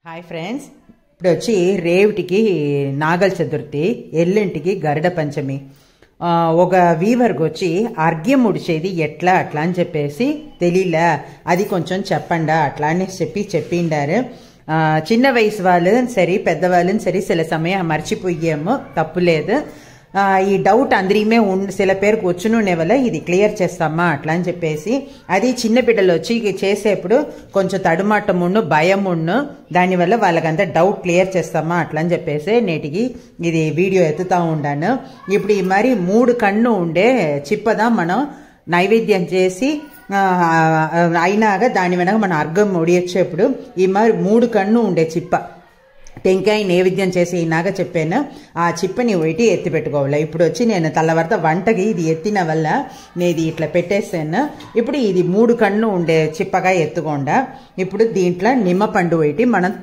Hi friends, ఇప్పుడు వచ్చి రేవటికి నాగల చతుర్థి, ఎల్లుంటికి గరుడ పంచమి. ఒక వీవర్కి వచ్చి అర్ఘ్యం ముడిచేది ఎట్లా అట్లా అని చెప్పేసి తెలియలే, అది కొంచెం చెప్పండా అట్లా అని చెప్పిండారు. చిన్న వయసు వాళ్ళు సరే పెద్దవాళ్ళని సరే சில సమయం మర్చిపోయాము, తప్పులేదు. ఈ డౌట్ అందరిమే சில పేరుకు వచ్చునునే వల్ల ఇది క్లియర్ చేస్తామా అట్లా అని చెప్పేసి, అది చిన్న బిడ్డలు వచ్చి చేసేప్పుడు కొంచెం తడుమాటమును భయమును, దానివల్ల వాళ్ళకంతా డౌట్ క్లియర్ చేస్తామా అట్లా అని చెప్పేసి నేటికి ఇది వీడియో ఎత్తుతా ఉండాను. ఇప్పుడు ఈ మరి 3 కన్ను ఉండే చిప్పదా మనం నైవేద్యం చేసి అయినాక దాని వెనక మనం అర్ఘం ఒడియొచ్చేప్పుడు ఈ మరి 3 కన్ను ఉండే చిప్ప టెంకాయ నైవేద్యం చేసి అయినాక చెప్పాను, ఆ చిప్పని ఒకటి ఎత్తి పెట్టుకోవాలి. ఇప్పుడు వచ్చి నేను తెల్లవారితో వంటకి ఇది ఎత్తిన వల్ల నేను ఇట్లా పెట్టేసాను. ఇప్పుడు ఇది 3 కన్ను ఉండే చిప్పగా ఎత్తుకోండా. ఇప్పుడు దీంట్లో నిమ్మపండు ఒకటి మనం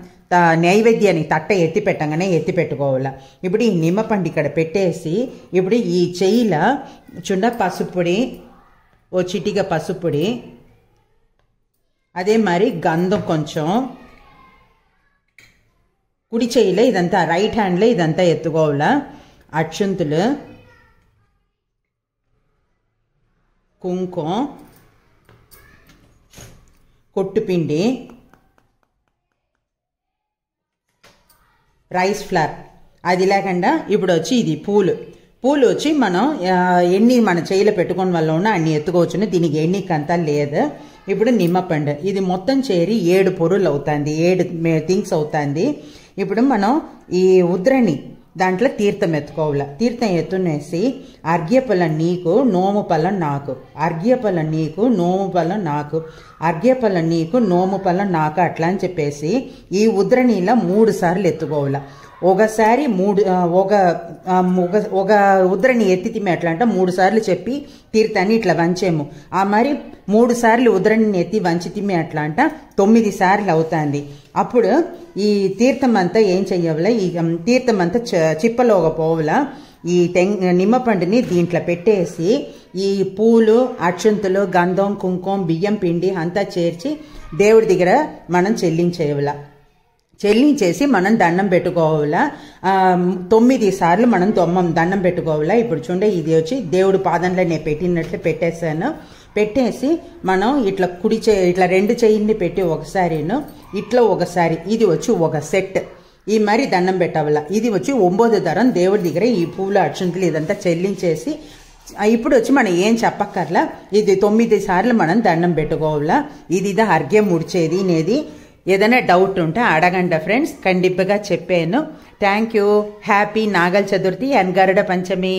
నైవేద్యానికి తట్ట ఎత్తి పెట్టగానే ఎత్తి పెట్టుకోవాలి. ఇప్పుడు ఈ నిమ్మపండు ఇక్కడ పెట్టేసి, ఇప్పుడు ఈ చెయ్యిలో చుండ పసుపుడి, ఓ చిటిక పసుపుడి, అదే మరి గంధం కొంచెం, కుడి చెయ్యిలో ఇదంతా రైట్ హ్యాండ్లో ఇదంతా ఎత్తుకోవాలా. అక్షంతులు, కుంకుమ, కొట్టుపిండి, రైస్ ఫ్లవర్, అది లేకుండా ఇప్పుడు వచ్చి ఇది పూలు వచ్చి మనం ఎన్ని మన చెయ్యిలో పెట్టుకుని వల్ల ఉన్నా అన్ని ఎత్తుకోవచ్చును, దీనికి ఎన్నికంతా లేదు. ఇప్పుడు నిమ్మపండు, ఇది మొత్తం చేరి 7 పొరులు అవుతుంది, 7 థింగ్స్ అవుతుంది. ఇప్పుడు మనం ఈ ఉద్రని దాంట్లో తీర్థం ఎత్తుకోవాలి. తీర్థం ఎత్తునేసి అర్ఘ్యపలం నీకు నోము పలం నాకు, అర్ఘ్యపలం నీకు నోము పలం నాకు, అర్ఘ్యపలం నీకు నోము పలం నాకు అట్లా అని చెప్పేసి ఈ ఉద్రనీలో 3 సార్లు ఎత్తుకోవాలి. ఒకసారి ఒక ఉద్రని ఎత్తితిమి ఎట్లా అంటే 3 సార్లు చెప్పి తీర్థాన్ని ఇట్లా వంచేము. ఆ మరి 3 సార్లు ఉద్రని ఎత్తి వంచితిమి ఎట్లా అంట 9 సార్లు అవుతుంది. అప్పుడు ఈ తీర్థం అంతా ఏం చెయ్యాల, ఈ తీర్థం అంతా చిప్పలోగా పోవాల. ఈ నిమ్మపండుని దీంట్లో పెట్టేసి ఈ పూలు, అక్షంతులు, గంధం, కుంకుమ, బియ్యం పిండి అంతా చేర్చి దేవుడి దగ్గర మనం చెల్లించేసి మనం దండం పెట్టుకోవాలా. 9 సార్లు మనం దండం పెట్టుకోవాలా. ఇప్పుడు చూడండి, ఇది వచ్చి దేవుడి పాదంలో నేను పెట్టినట్లు పెట్టేశాను. పెట్టేసి మనం ఇట్లా ఇట్లా 2 చెయ్యిని పెట్టి ఒకసారిను ఇట్లా ఒకసారి, ఇది వచ్చి ఒక సెట్ ఈ మరి దండం పెట్టాల. ఇది వచ్చి 9 తరం దేవుడి దగ్గర ఈ పూలు, అక్షంతులు ఇదంతా చెల్లించేసి ఇప్పుడు వచ్చి మనం ఏం చెప్పక్కర్లా, ఇది 9 సార్లు మనం దండం పెట్టుకోవాలా. ఇది అర్ఘ్యం ముడిచేది నేది. ఏదైనా డౌట్ ఉంటే అడగండి ఫ్రెండ్స్, ఖండితంగా చెప్పాను. Thank you. Happy Nagula Chaturthi and Garuda Panchami.